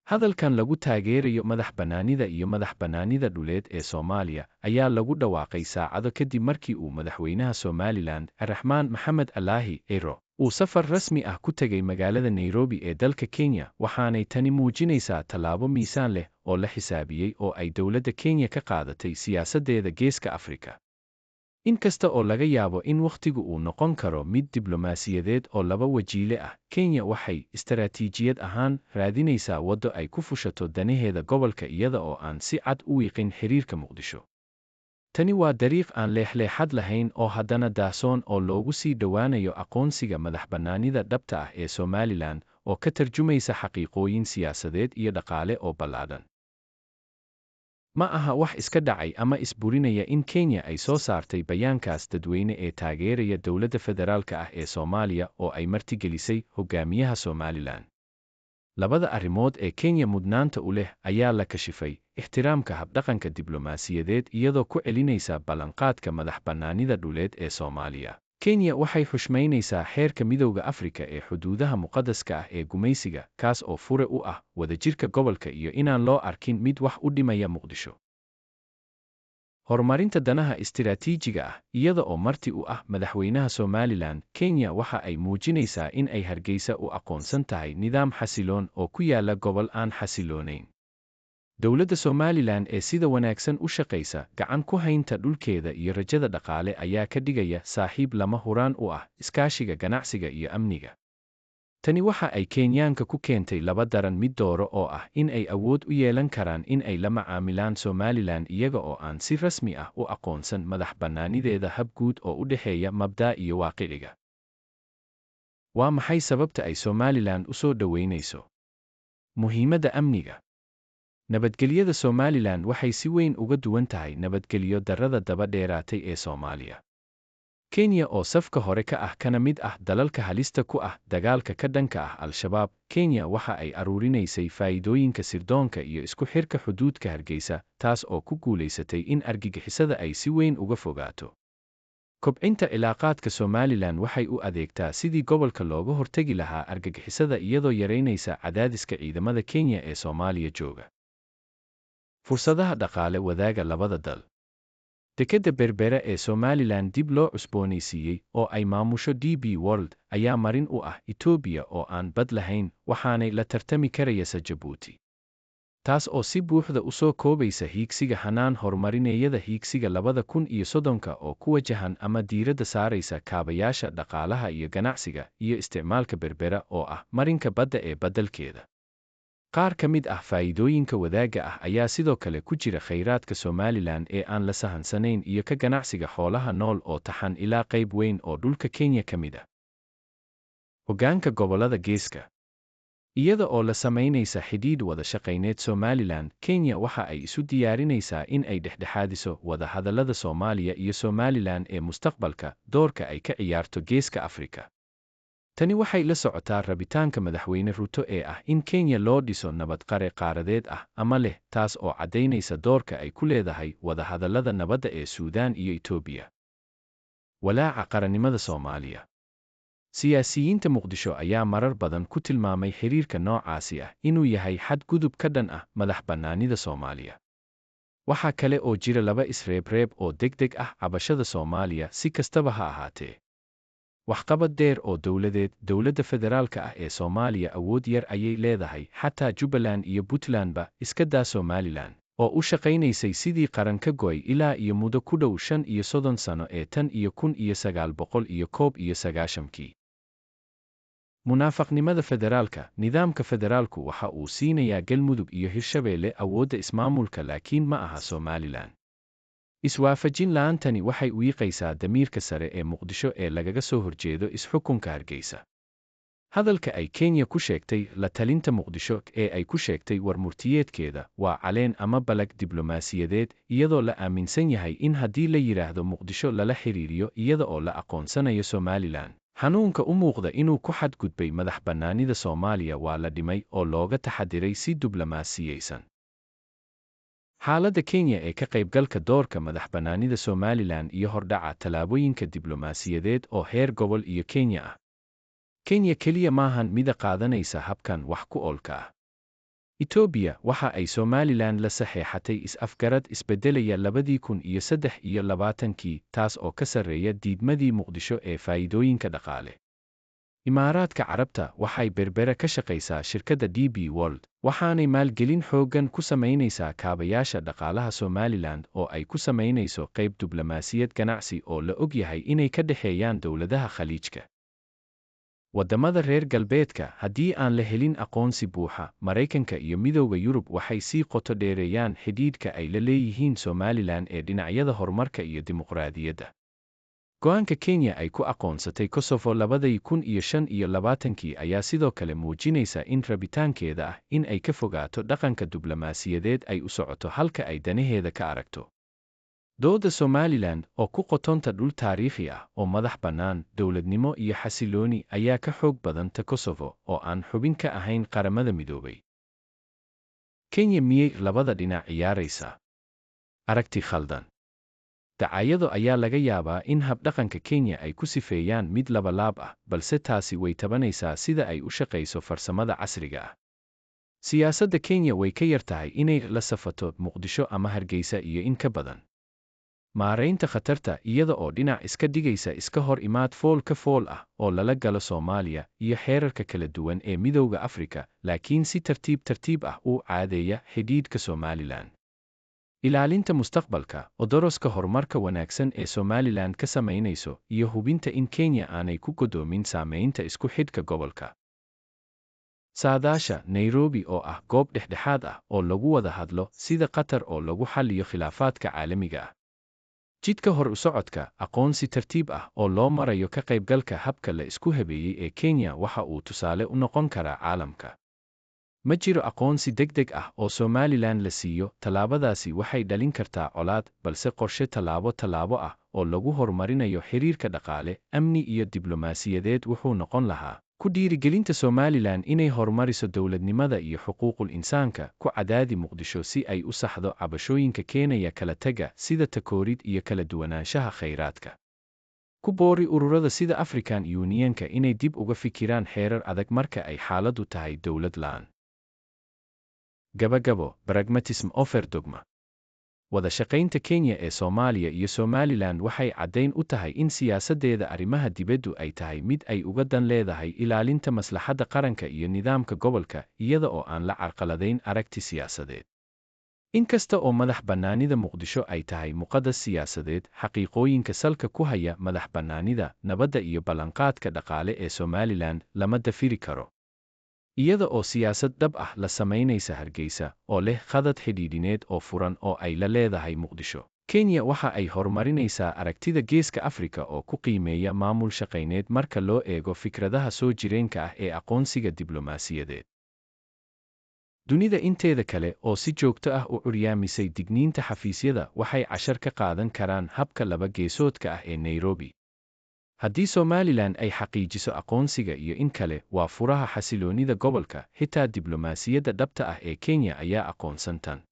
Hadalkan lagu taageerayo madax-bannaanida iyo madax-bannaanida dhuleed ee Soomaaliya ayaa lagu dhawaaqay saacado kadib markii uu madaxweynaha Somaliland Raxmaan Maxamed Cabdilaahi Ciro uu safar rasmi ah ku tegay magaalada Nairobi ee dalka Kenya, waxaanay tani muujinaysaa tallaabo miisaan leh oo la xisaabiyey oo ay dowladda Kenya ka qaadatay siyaasaddeeda Geeska Afrika. Inkasta oo laga yaabo in wakhtigu uu noqon karo mid diblomaasiyadeed oo laba wajiile ah, Kenya waxay istaraatiijiyad ahaan raadinaysaa waddo ay ku fushato danaheeda gobolka iyada oo aan si cad u wiiqin xiriirka Muqdisho. Tani waa dariiq aan leexleexad lahayn oo haddana daahsoon oo loogu sii dhowaanayo aqoonsiga madax-bannaanida dhabta ah ee Somaliland oo ka tarjumaysa xaqiiqooyin siyaasadeed iyo dhaqaale oo ballaadhan. Ma aha wax iska dhacay ama isburinaya in Kenya ay soo saartay bayaankaas dadweyne ee taageeraya dowladda federaalka ah ee Soomaaliya oo ay martigelisay hogaamiyaha Somaliland. Labada arrimood ee Kenya mudnaanta u leh ayaa la kashifay: ixtiraamka habdhaqanka diblomaasiyadeed iyadoo ku celinaysa ballanqaadka madax-bannaanida dhuleed ee Soomaaliya. Kenya waxay xushmaynaysaa xeerka Midowga Afrika ee xuduudaha muqaddaska ah ee gumaysiga, kaas oo fure u ah wadajirka gobolka iyo inaan loo arkin mid wax u dhimaya Muqdisho. Horumarinta danaha istiraatiijiga ah iyada oo marti u ah madaxweynaha Somaliland, Kenya waxa ay muujinaysaa in ay Hargeysa u aqoonsan tahay nidaam xasiloon oo ku yaala gobol aan xasiloonayn. Dowladda Somaliland ee sida wanaagsan u shaqaysa, gacan ku haynta dhulkeeda iyo rajada dhaqaale ayaa ka dhigaya saaxiib lama huraan u ah iskaashiga ganacsiga iyo amniga. Tani waxa ay Kenyaanka ku keentay laba daran mid dooro oo ah in ay awood u yeelan karaan in ay la macaamilaan Somaliland iyaga oo aan si rasmi ah u aqoonsan madax-bannaanideeda hab guud oo u dhexeeya mabda' iyo waaqiciga. Waa maxay sababta ay Somaliland u soo dhoweynayso? Muhiimadda amniga. Nabadgelyada Somaliland waxay si weyn uga duwan tahay nabadgelyo darrada daba dheeraatay ee Soomaaliya. Kenya oo safka hore ka ah kana mid ah dalalka halista ku ah dagaalka ka dhanka ah Al-shabaab, Kenya waxa ay aruurinaysay faa'iidooyinka sirdoonka iyo isku xirka xuduudka Hargeysa, taas oo ku guulaysatay in argagixisada ay si weyn uga fogaato. Kobcinta cilaaqaadka Somaliland waxay u adeegtaa sidii gobolka looga hortagi lahaa argagixisada iyadoo yaraynaysa cadaadiska ciidamada Kenya ee Soomaaliya jooga. Fursadaha dhaqaale wadaaga labada dal. Dekedda Berbera ee Somaliland dib loo cusboonaysiiyey oo ay maamusho DP World ayaa marin u ah Itoobiya oo aan bad lahayn, waxaanay la tartami karaysa Jabuuti. Taas oo si buuxda u soo koobaysa hiigsiga hanaan horumarineeyada hiigsiga 2030 oo ku wajahan ama diiradda saaraysa kaabayaasha dhaqaalaha iyo ganacsiga iyo isticmaalka Berbera oo ah marinka badda ee badalkeeda. Qaar ka mid ah faa'iidooyinka wadaagga ah ayaa sidoo kale ku jira kheyraadka Somaliland ee aan la sahansanayn iyo ka ganacsiga xoolaha nool oo taxan ilaa qayb weyn oo dhulka Kenya ka mid ah. Hoggaanka gobollada Geeska. Iyada oo la samaynaysa xidhiidh wada shaqayneed Somaliland, Kenya waxa ay isu diyaarinaysaa in ay dhexdhexaadiso wada hadallada Soomaaliya iyo Somaliland ee mustaqbalka, doorka ay ka ciyaarto Geeska Afrika. Tani waxay la socotaa rabitaanka madaxweyne Ruto ee ah in Kenya loo dhiso nabadqare qaaradeed ah ama leh, taas oo caddaynaysa doorka ay ku leedahay wada hadallada nabadda ee Suudaan iyo Itoobiya. Walaaca qarannimada Soomaaliya. Siyaasiyiinta Muqdisho ayaa marar badan ku tilmaamay xiriirka noocaasi ah inuu yahay xadgudub ka dhan ah madax-bannaanida Soomaaliya. Waxaa kale oo jira laba isreebreeb oo degdeg ah cabashada Soomaaliya si kastaba ha ahaatee. Waxqabad dheer oo dowladeed, dowladda federaalka ah ee Soomaaliya awood yar ayay leedahay, xataa Jubbaland iyo Puntlandba iska daa Somaliland, oo u shaqaynaysay sidii qaran ka go'ay ilaa iyo muddo ku dhow 35 sano ee tan iyo 1991. Munaafaqnimada federaalka. Nidaamka federaalku waxa uu siinayaa Galmudug iyo Hirshabeelle awoodda ismaamulka, laakiin ma aha Somaliland. Iswaafajin la'aantani waxay wiiqaysaa damiirka sare ee Muqdisho ee lagaga soo horjeedo is-xukunka Hargeysa. Hadalka ay Kenya ku sheegtay la talinta Muqdisho ee ay ku sheegtay warmurtiyeedkeeda waa caleen ama balag diblomaasiyadeed, iyadoo la aaminsan yahay in haddii la yiraahdo Muqdisho lala xiriiriyo iyada oo la aqoonsanayo Somaliland, xanuunka u muuqda inuu ku xadgudbay madax-bannaanida Soomaaliya waa la dhimay oo looga taxadiray si diblomaasiyeysan. Xaaladda Kenya ee ka qaybgalka doorka madax-bannaanida Somaliland iyo hordhaca tallaabooyinka diblomaasiyadeed oo heer gobol iyo Kenya ah. Kenya keliya maahan mida qaadanaysa habkan wax ku oolka ah. Itoobiya waxa ay Somaliland la saxeexatay is-afgarad isbeddelaya 2023 taas oo ka sarreeya diidmadii Muqdisho ee faa'iidooyinka dhaqaale. Imaaraadka Carabta waxay berbera ka shaqaysaa shirkadda DP World, waxaanay maalgelin xooggan ku samaynaysaa kaabayaasha dhaqaalaha Somaliland oo ay ku samaynayso qayb diblomaasiyad ganacsi oo la og yahay inay ka dhexeeyaan dowladaha khaliijka. Waddamada reer galbeedka haddii aan la helin aqoonsi buuxa, Maraykanka iyo Midowga Yurub waxay sii qoto dheereeyaan xidhiidhka ay la leeyihiin Somaliland ee dhinacyada horumarka iyo dimuqraadiyadda. Go'aanka Kenya ay ku aqoonsatay Kosovo 2025 ayaa sidoo kale muujinaysa in rabitaankeeda ah in ay ka fogaato dhaqanka diblomaasiyadeed ay u socoto halka ay danaheeda ka aragto. Doodda Somaliland oo ku qotonta dhul taariikhi ah oo madax bannaan, dowladnimo iyo xasilooni ayaa ka xoog badan ta Kosovo oo aan xubin ka ahayn Qaramada Midoobay. Kenya miyay labada dhinac ciyaaraysaa? Aragti khaldan. Dacaayado ayaa laga yaabaa in habdhaqanka Kenya ay ku sifeeyaan mid labalaab ah, balse taasi way tabanaysaa sida ay u shaqayso farsamada casriga ah. Siyaasadda Kenya way ka yar tahay inay la safato Muqdisho ama Hargeysa iyo in ka badan. Maaraynta khatarta iyada oo dhinac iska dhigaysa iska hor imaad fool ka fool ah oo lala galo Soomaaliya iyo xeerarka kala duwan ee Midowga Afrika, laakiin si tartiib ah u caadeeya xidhiidhka Somaliland. Ilaalinta mustaqbalka, odoroska horumarka wanaagsan ee Somaliland ka samaynayso, iyo hubinta in Kenya aanay ku godoomin saamaynta isku xidhka gobolka. Saadaasha Nairobi oo ah goob dhexdhexaad ah oo lagu wada hadlo sida Qatar oo lagu xalliyo khilaafaadka caalamiga ah. Jidka hor u socodka, aqoonsi tartiib ah oo loo marayo ka qaybgalka habka la isku habeeyey ee Kenya waxa uu tusaale u noqon karaa caalamka. Ma jiro aqoonsi degdeg ah oo Somaliland la siiyo, tallaabadaasi waxay dhalin kartaa colaad, balse qorshe tallaabo ah oo lagu horumarinayo xiriirka dhaqaale, amni iyo diblomaasiyadeed wuxuu noqon lahaa ku dhiirigelinta Somaliland inay horumariso dowladnimada iyo xuquuqul insaanka, ku cadaadi Muqdisho si ay u saxdo cabashooyinka keenaya kala tagga sida takoorid iyo kala duwanaanshaha khayraadka. Ku boori ururada sida African Unionka inay dib uga fikiraan xeerar adag marka ay xaaladdu tahay dowlad la'aan. Gabagabo, Pragmatism over Dogma. Wada shaqaynta Kenya ee Soomaaliya iyo Somaliland waxay caddayn u tahay in siyaasaddeeda arrimaha dibaddu ay tahay mid ay uga dan leedahay ilaalinta maslaxadda qaranka iyo nidaamka gobolka, iyada oo aan la carqaladayn aragti siyaasadeed. Inkasta oo madax bannaanida Muqdisho ay tahay muqadas siyaasadeed, xaqiiqooyinka salka ku haya madax bannaanida, nabadda iyo ballanqaadka dhaqaale ee Somaliland lama dafiri karo. Iyada oo siyaasad dhab ah la samaynaysa Hargeysa, oo leh khadad xidhiidhineed oo furan oo ay la leedahay Muqdisho, Kenya waxa ay horumarinaysaa aragtida Geeska Afrika oo ku qiimeeya maamul shaqayneed marka loo eego fikradaha soo jireenka ah ee aqoonsiga diblomaasiyadeed. Dunida inteeda kale oo si joogto ah u curyaamisay digniinta xafiisyada waxay cashar ka qaadan karaan habka laba geesoodka ah ee Nairobi. Haddii Somaliland ay xaqiijiso aqoonsiga iyo in kale, waa furaha xasiloonida gobolka, xitaa diblomaasiyadda dhabta ah ee Kenya ayaa aqoonsan tan.